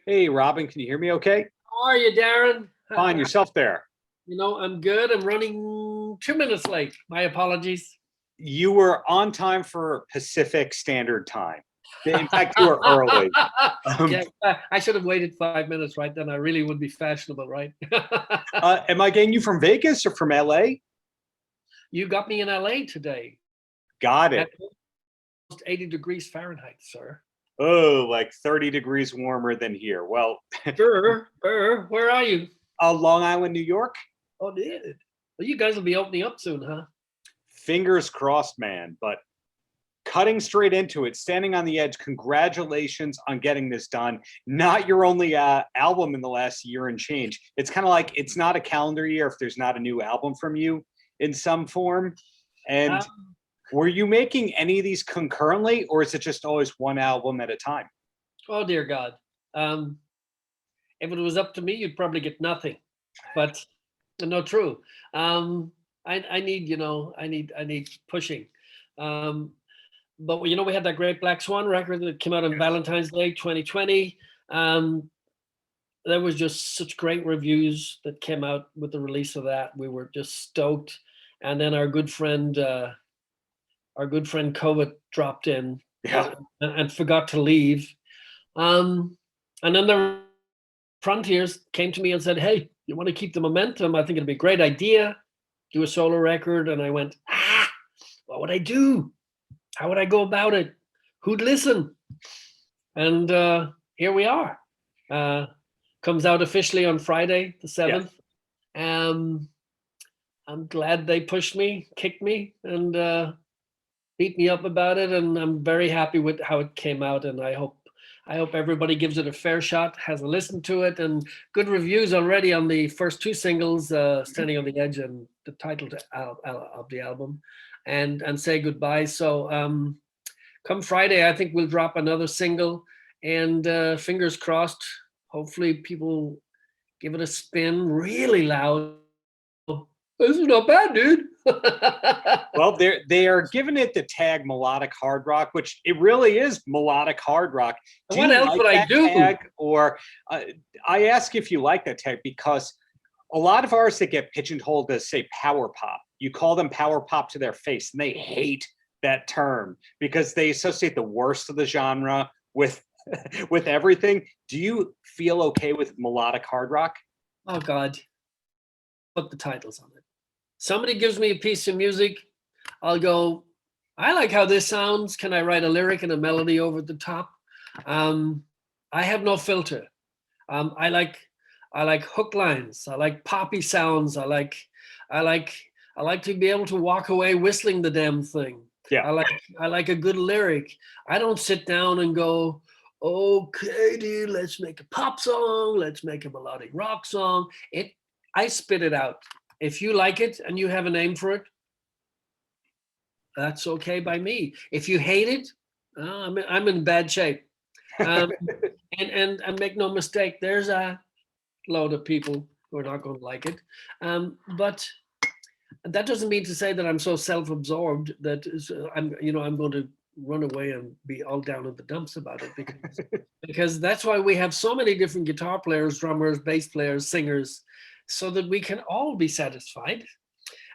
Hey, Robin, can you hear me okay? How are you, Darren? Fine, yourself there. I'm good. I'm running 2 minutes late. My apologies. You were on time for Pacific Standard Time. In fact, you were early. Um, Yeah, I should have waited 5 minutes, right? Then I really would be fashionable, right? am I getting you from Vegas or from LA? You got me in LA today Got at it. almost 80 degrees Fahrenheit, sir. Oh, like 30 degrees warmer than here. Well, Where are you? Long Island, New York? Oh, did. Well, you guys will be opening up soon, huh? Fingers crossed, man. But cutting straight into it, standing on the edge, congratulations on getting this done. Not your only album in the last year and change. It's kind of like it's not a calendar year if there's not a new album from you in some form. And Um, were you making any of these concurrently, or is it just always one album at a time? oh, dear God. Um, if it was up to me, you'd probably get nothing. But no, true. I need, I need pushing. Um, but we had that great Black Swan record that came out on Valentine's Day 2020. Um, there was just such great reviews that came out with the release of that. We were just stoked. And then our good friend COVID dropped in Yeah. and forgot to leave. Um, and then the Frontiers came to me and said, "Hey, you want to keep the momentum? I think it'd be a great idea. Do a solo record." And I went, what would I do? How would I go about it? Who'd listen? And here we are. Uh, Comes out officially on Friday, the Yeah. 7th. Um, I'm glad they pushed me, kicked me, and beat me up about it. And I'm very happy with how it came out. And I hope everybody gives it a fair shot, has a listen to it, and good reviews already on the first two singles, "Standing on the Edge" and the title of the album, and "Say Goodbye." So come Friday, I think we'll drop another single, and fingers crossed, hopefully people give it a spin really loud. This is not bad, dude. Well, they are giving it the tag melodic hard rock, which it really is melodic hard rock. Do What you else like would I that do? tag, or I ask if you like that tag because a lot of artists that get pigeonholed as say power pop, you call them power pop to their face, and they hate that term because they associate the worst of the genre with with everything. Do you feel okay with melodic hard rock? Oh God, put the titles on it. Somebody gives me a piece of music, I'll go, I like how this sounds. Can I write a lyric and a melody over the top? Um, I have no filter. I like hook lines. I like poppy sounds. I like I like to be able to walk away whistling the damn thing. Yeah. I like a good lyric. I don't sit down and go, okay, dude, let's make a pop song, let's make a melodic rock song. I spit it out. If you like it and you have a name for it, that's okay by me. If you hate it, I'm in bad shape. Um, and make no mistake, there's a load of people who are not going to like it. But that doesn't mean to say that I'm so self-absorbed that I'm going to run away and be all down in the dumps about it because that's why we have so many different guitar players, drummers, bass players, singers, so that we can all be satisfied.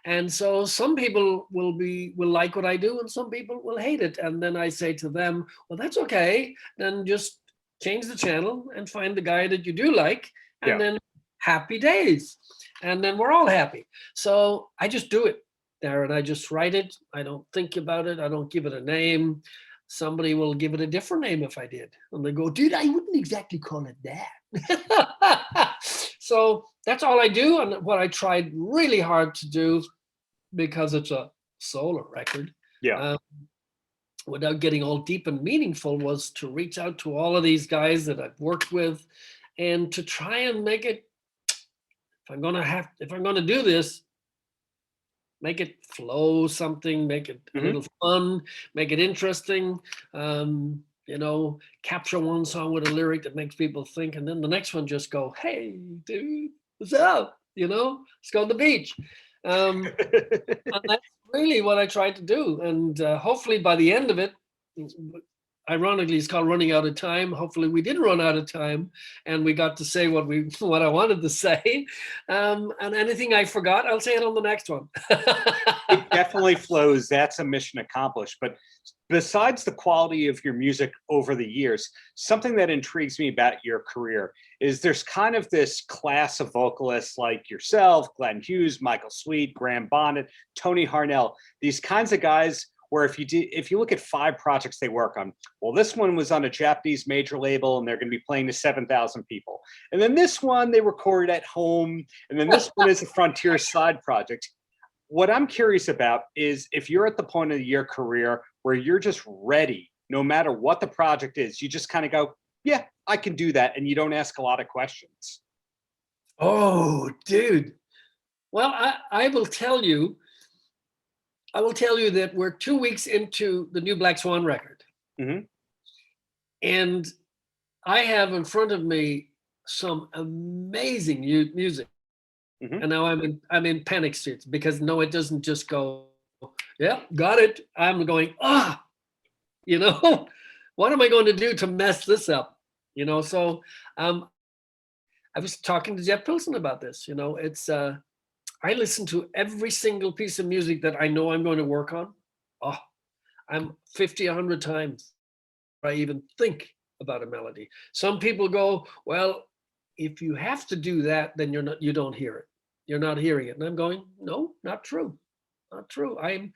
And so some people will like what I do and some people will hate it. And then I say to them, well, that's okay. Then just change the channel and find the guy that you do like, and Yeah. then happy days. And then we're all happy. So I just do it, Darren. I just write it. I don't think about it. I don't give it a name. Somebody will give it a different name if I did. And they go, dude, I wouldn't exactly call it that. So that's all I do. And what I tried really hard to do, because it's a solo record, Yeah. without getting all deep and meaningful, was to reach out to all of these guys that I've worked with and to try and make it, if I'm gonna do this, make it flow something, make it a little fun, make it interesting. Capture one song with a lyric that makes people think, and then the next one just go, hey, dude, what's up? Let's go to the beach. And that's really what I tried to do. And hopefully by the end of it, ironically, it's called Running Out of Time. Hopefully we didn't run out of time and we got to say what I wanted to say. And anything I forgot, I'll say it on the next one. It definitely flows. That's a mission accomplished. But besides the quality of your music over the years, something that intrigues me about your career is there's kind of this class of vocalists like yourself, Glenn Hughes, Michael Sweet, Graham Bonnet, Tony Harnell, these kinds of guys where if you look at 5 projects they work on, well, this one was on a Japanese major label and they're going to be playing to 7,000 people. And then this one they recorded at home. And then this one is a Frontier side project. What I'm curious about is if you're at the point of your career where you're just ready, no matter what the project is, you just kind of go, yeah, I can do that. And you don't ask a lot of questions. Oh, dude. Well, I will tell you that we're 2 weeks into the new Black Swan record. Mm-hmm. And I have in front of me some amazing music. Mm-hmm. And now I'm in panic states because no, it doesn't just go, yeah, got it. I'm going, you know, what am I going to do to mess this up? You know, so I was talking to Jeff Pilson about this. You know, it's I listen to every single piece of music that I know I'm going to work on. Oh, I'm 50, 100 times before I even think about a melody. Some people go, well, if you have to do that, then you don't hear it. You're not hearing it. And I'm going, no, not true. Not true. They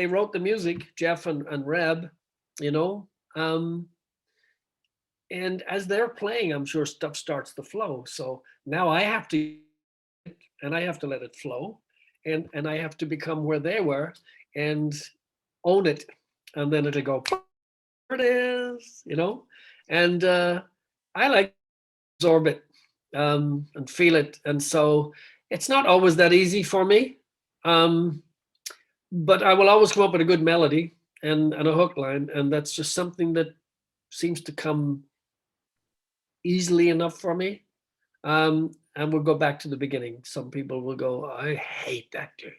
wrote the music, Jeff and Reb, you know, and as they're playing, I'm sure stuff starts to flow. So now I have to let it flow and I have to become where they were and own it. And then it'll go, there it is, you know, and I like to absorb it and feel it. And so it's not always that easy for me, but I will always come up with a good melody and a hook line. And that's just something that seems to come easily enough for me. And we'll go back to the beginning. Some people will go, I hate that dude.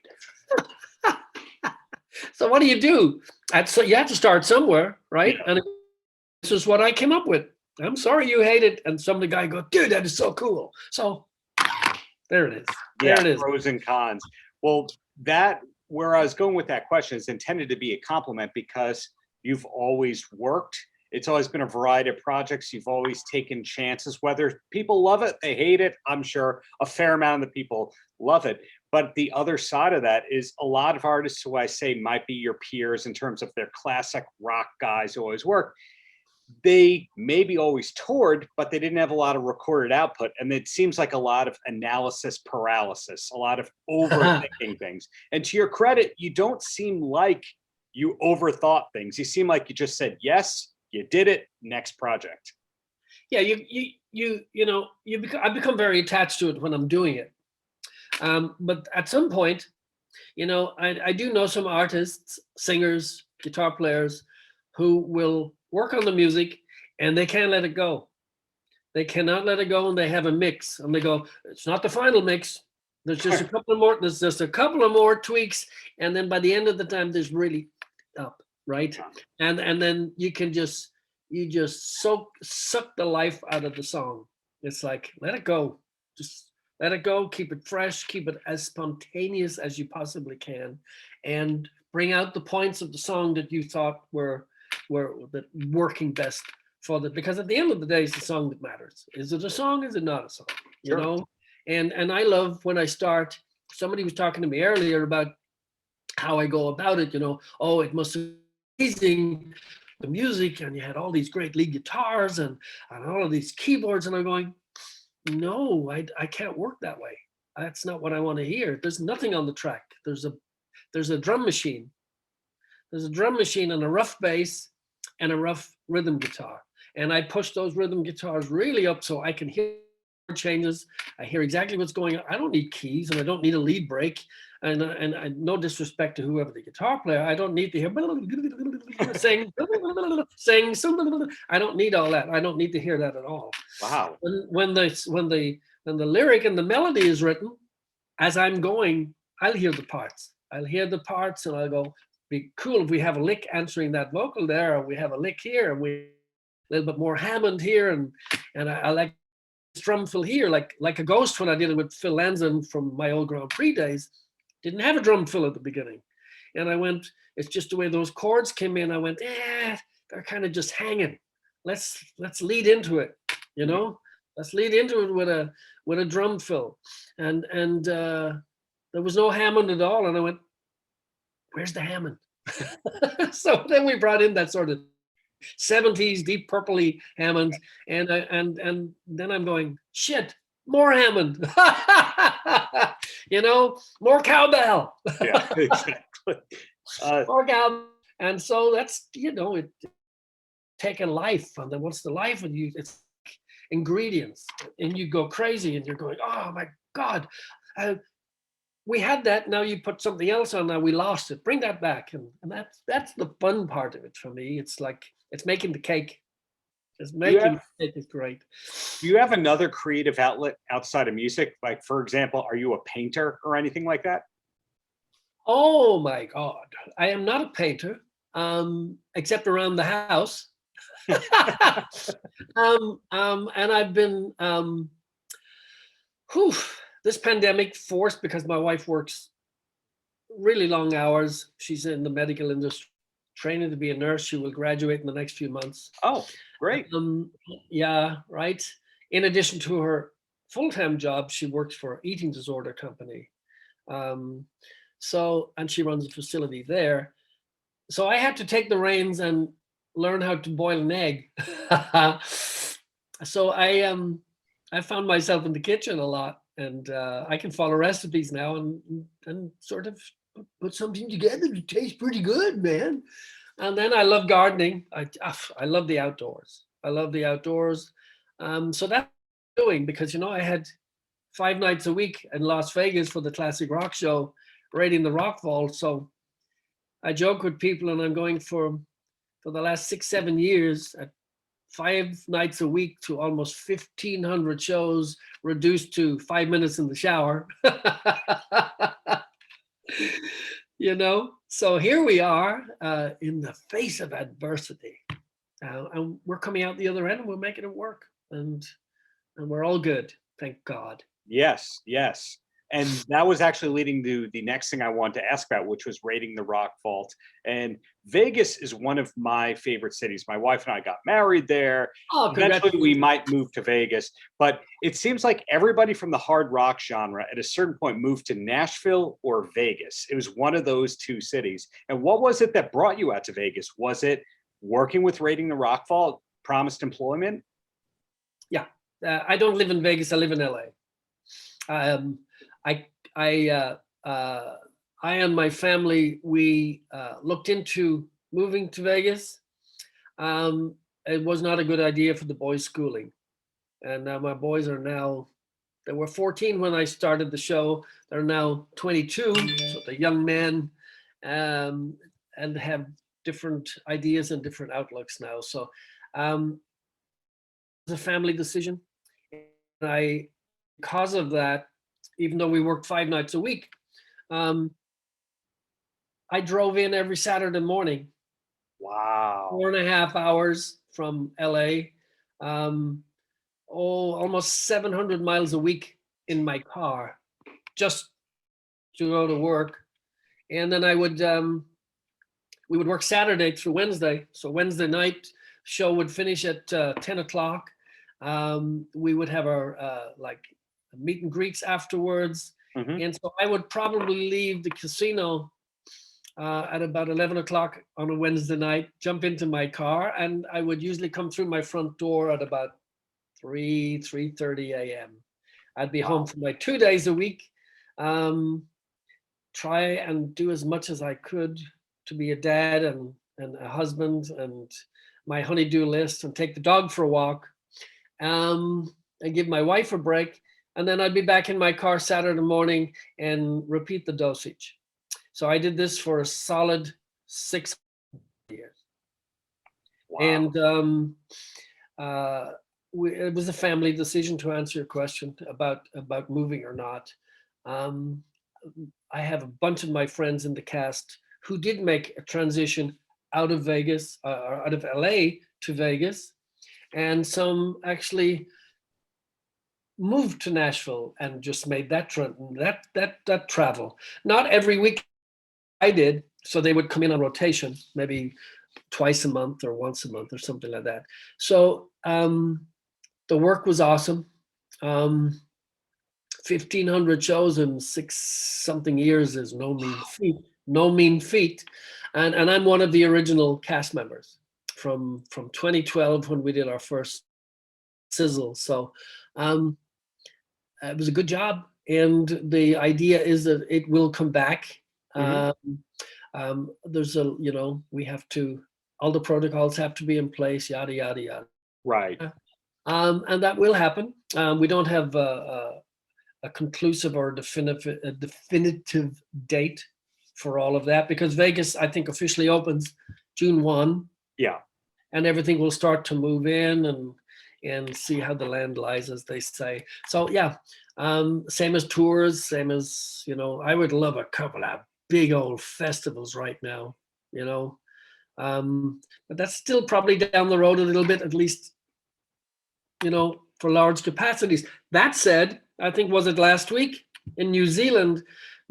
So what do? So you have to start somewhere, right? Yeah. And this is what I came up with. I'm sorry you hate it. And some of the guy go, dude, that is so cool. So there it is. There it is. Pros and cons. Well, where I was going with that question is intended to be a compliment because you've always worked. It's always been a variety of projects. You've always taken chances, whether people love it, they hate it. I'm sure a fair amount of the people love it. But the other side of that is a lot of artists who I say might be your peers in terms of their classic rock guys who always work. They maybe always toured, but they didn't have a lot of recorded output. And it seems like a lot of analysis paralysis, a lot of overthinking things. And to your credit, you don't seem like you overthought things. You seem like you just said, yes, you did it, next project. Yeah, I become very attached to it when I'm doing it. But at some point, you know, I do know some artists, singers, guitar players who will work on the music and they can't let it go. They cannot let it go, and they have a mix and they go, it's not the final mix. There's just a couple of more tweaks, and then by the end of the time there's really up, right? And then you just suck the life out of the song. It's like, let it go. Just let it go, keep it fresh, keep it as spontaneous as you possibly can, and bring out the points of the song that you thought were working best for because at the end of the day, it's the song that matters. Is it a song? Is it not a song? You Sure. know? And I love when I start, somebody was talking to me earlier about how I go about it, you know, oh, it must be amazing, the music, and you had all these great lead guitars and all of these keyboards, and I'm going, no, I can't work that way. That's not what I want to hear. There's nothing on the track. There's a drum machine. There's a drum machine and a rough bass and a rough rhythm guitar. And I push those rhythm guitars really up so I can hear changes. I hear exactly what's going on. I don't need keys and I don't need a lead break. And no disrespect to whoever the guitar player, I don't need to hear sing. I don't need all that. I don't need to hear that at all. Wow. When the lyric and the melody is written, as I'm going, I'll hear the parts. And I'll go, be cool if we have a lick answering that vocal there, or we have a lick here, and we a little bit more Hammond here, and I like drum fill here, like a Ghost when I did it with Phil Lanzan from my old Grand Prix days. Didn't have a drum fill at the beginning, and I went. It's just the way those chords came in. I went, they're kind of just hanging. Let's lead into it, you know. Let's lead into it with a drum fill, and there was no Hammond at all, and I went, where's the Hammond? So then we brought in that sort of 70s deep purpley Hammond, and then I'm going, shit, more Hammond. You know, more cowbell. Yeah, exactly. More cowbell. And so that's, you know, it taking life, and then what's the life of you? It's ingredients, and you go crazy, and you're going, oh my God, we had that. Now you put something else on. Now we lost it. Bring that back, and that's the fun part of it for me. It's like it's making the cake. It's making the cake is great. Do you have another creative outlet outside of music? Like, for example, are you a painter or anything like that? Oh my God, I am not a painter, except around the house. And I've been this pandemic forced, because my wife works really long hours. She's in the medical industry, training to be a nurse. She will graduate in the next few months. Oh, great. Yeah, right. In addition to her full-time job, she works for an eating disorder company. And she runs a facility there. So I had to take the reins and learn how to boil an egg. So I found myself in the kitchen a lot, and I can follow recipes now and sort of put something together that tastes pretty good, man. And then I love gardening. I love the outdoors. I love the outdoors. So that's what I'm doing, because, you know, I had 5 nights a week in Las Vegas for the Classic Rock Show, raiding the Rock Vault. So I joke with people, and I'm going for the last 6-7 years at 5 nights a week to almost 1,500 shows, reduced to 5 minutes in the shower. You know, so here we are in the face of adversity, and we're coming out the other end, and we're making it work, and we're all good, thank God. Yes, yes. And that was actually leading to the next thing I wanted to ask about, which was raiding the Rock Vault. And Vegas is one of my favorite cities. My wife and I got married there. Oh, eventually, we might move to Vegas. But it seems like everybody from the hard rock genre at a certain point moved to Nashville or Vegas. It was one of those 2 cities. And what was it that brought you out to Vegas? Was it working with Raiding the Rock Vault, promised employment? Yeah. I don't live in Vegas. I live in LA. I and my family, we looked into moving to Vegas. It was not a good idea for the boys' schooling. And my boys are now, they were 14 when I started the show. They're now 22, so they're young men, and have different ideas and different outlooks now. So it's a family decision. And because of that, even though we worked 5 nights a week, I drove in every Saturday morning. Wow. 4.5 hours from LA. Almost 700 miles a week in my car just to go to work. And then we would work Saturday through Wednesday. So Wednesday night show would finish at 10 o'clock. We would have our meet and greets afterwards. Mm-hmm. And so I would probably leave the casino at about 11 o'clock on a Wednesday night, jump into my car, and I would usually come through my front door at about 3:30 a.m. I'd be home for my 2 days a week, try and do as much as I could to be a dad and a husband and my honey-do list, and take the dog for a walk, and give my wife a break. And then I'd be back in my car Saturday morning and repeat the dosage. So I did this for a solid 6 years. Wow. And it was a family decision, to answer your question about moving or not. I have a bunch of my friends in the cast who did make a transition out of Vegas, or out of LA to Vegas, and some actually moved to Nashville and just made that travel. Not every week I did, so they would come in on rotation, maybe twice a month or once a month or something like that. So the work was awesome. 1,500 shows in 6-something years is no mean feat. And I'm one of the original cast members from 2012 when we did our first sizzle. So it was a good job. And the idea is that it will come back. There's we have to, all the protocols have to be in place, yada, yada, yada. Right. And that will happen. We don't have a conclusive or definitive date for all of that, because Vegas, I think, officially opens June 1. Yeah. And everything will start to move in and see how the land lies, as they say. So yeah, same as tours, same as, I would love a couple of big old festivals right now, but that's still probably down the road a little bit, at least, for large capacities. That said, I think, was it last week in New Zealand?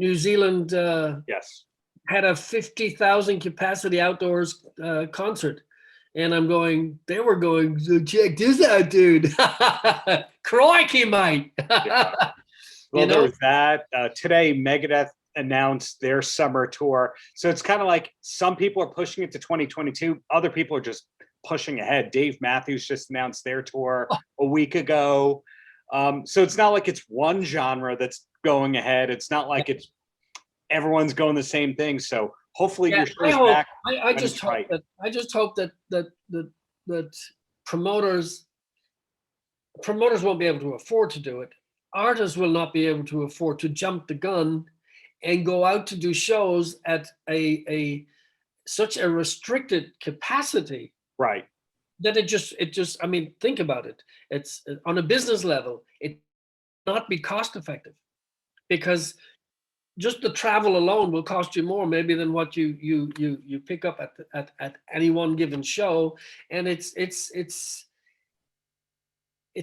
Yes. Had a 50,000 capacity outdoors concert. And they were going, so check this out, dude. Crikey, mate. Yeah. Well, there was that. Today, Megadeth announced their summer tour. So it's kind of like some people are pushing it to 2022. Other people are just pushing ahead. Dave Matthews just announced their tour a week ago. So it's not like it's one genre that's going ahead. It's not like it's everyone's going the same thing. So hopefully your show's back. I just hope that promoters won't be able to afford to do it. Artists will not be able to afford to jump the gun and go out to do shows at such a restricted capacity. Right. That it just, I mean, think about it. It's on a business level, it not be cost effective, because just the travel alone will cost you more maybe than what you pick up at any one given show. And it's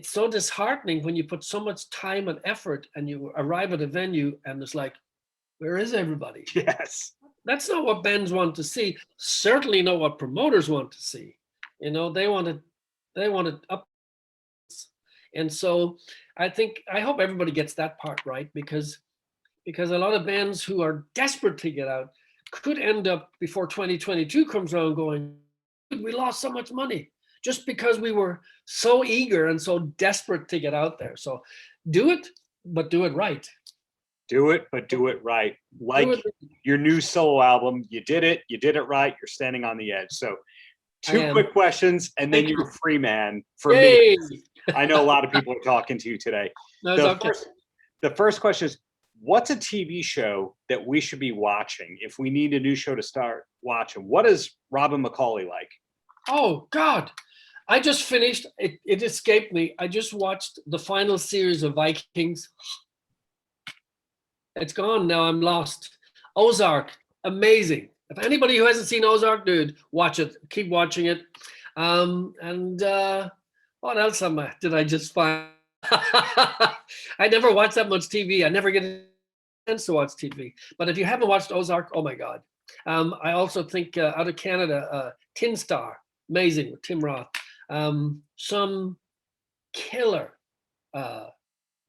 so disheartening when you put so much time and effort and you arrive at a venue and it's like, where is everybody? Yes. That's not what bands want to see. Certainly not what promoters want to see. They want it up. And so I hope everybody gets that part right, because a lot of bands who are desperate to get out could end up, before 2022 comes around, going, we lost so much money just because we were so eager and so desperate to get out there. So do it, but do it right. Do it, but do it right. Like your new solo album, you did it right. You're standing on the edge. So 2 quick questions, and then you're a free man for me. I know a lot of people are talking to you today. No, the first question is, what's a TV show that we should be watching if we need a new show to start watching? What is Robin McAuley like? Oh, God. I just finished, it escaped me. I just watched the final series of Vikings. It's gone now. I'm lost. Ozark, amazing. If anybody who hasn't seen Ozark, dude, watch it. Keep watching it. And what else did I just find? I never watch that much TV. I never get a chance to watch TV. But if you haven't watched Ozark, oh my God. I also think out of Canada, Tin Star, amazing, with Tim Roth. Some killer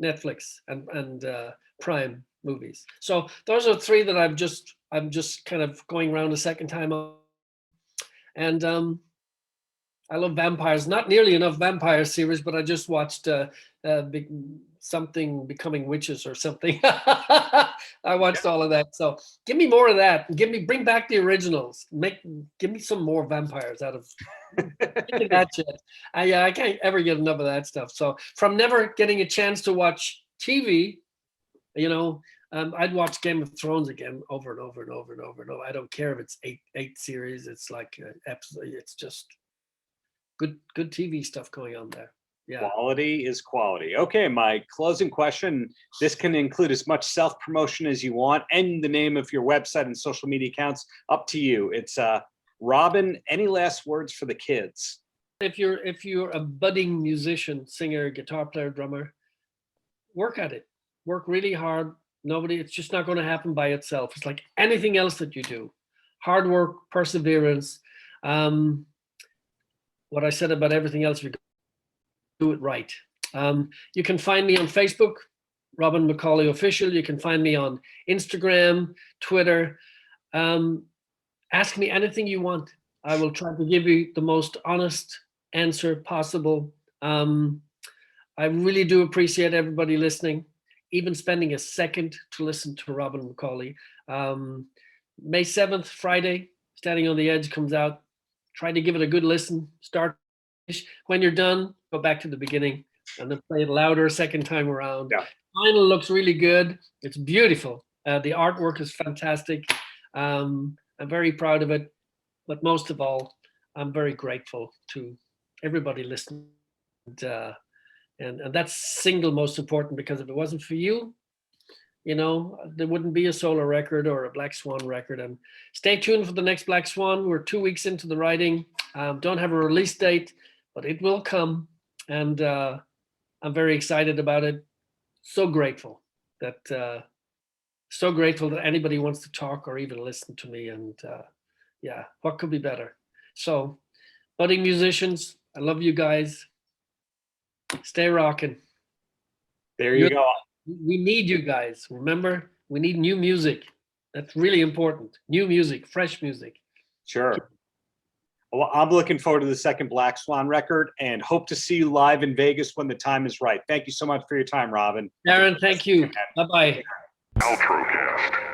Netflix and Prime movies. So those are 3 that I'm just kind of going around a second time on. And I love vampires. Not nearly enough vampire series, but I just watched something Becoming Witches or something. I watched all of that. So give me more of that. Bring back the originals. Give me some more vampires out of that shit. I can't ever get enough of that stuff. So from never getting a chance to watch TV, I'd watch Game of Thrones again over and over and over and over and over. I don't care if it's eight series. It's like absolutely, it's just good TV stuff going on there. Yeah. Quality is quality. Okay, my closing question. This can include as much self-promotion as you want and the name of your website and social media accounts. Up to you. It's Robin, any last words for the kids? If you're a budding musician, singer, guitar player, drummer, work at it. Work really hard. It's just not going to happen by itself. It's like anything else that you do. Hard work, perseverance. What I said about everything else, you do it right. You can find me on Facebook, Robin McAuley Official. You can find me on Instagram, Twitter. Ask me anything you want. I will try to give you the most honest answer possible. I really do appreciate everybody listening, even spending a second to listen to Robin McAuley. May 7th, Friday, Standing on the Edge comes out. Try to give it a good listen. Start. When you're done, go back to the beginning and then play it louder a second time around. Yeah. Vinyl looks really good. It's beautiful. The artwork is fantastic. I'm very proud of it. But most of all, I'm very grateful to everybody listening. And that's single most important, because if it wasn't for you, there wouldn't be a solo record or a Black Swan record. And stay tuned for the next Black Swan. We're 2 weeks into the writing. Don't have a release date, but it will come. And I'm very excited about it. So grateful that anybody wants to talk or even listen to me. And yeah, what could be better? So, budding musicians, I love you guys. Stay rocking. There you go. We need you guys. Remember, we need new music. That's really important. New music, fresh music. Sure. Well, I'm looking forward to the second Black Swan record and hope to see you live in Vegas when the time is right. Thank you so much for your time, Robin. Darren, thank you. Bye-bye. Paltrocast.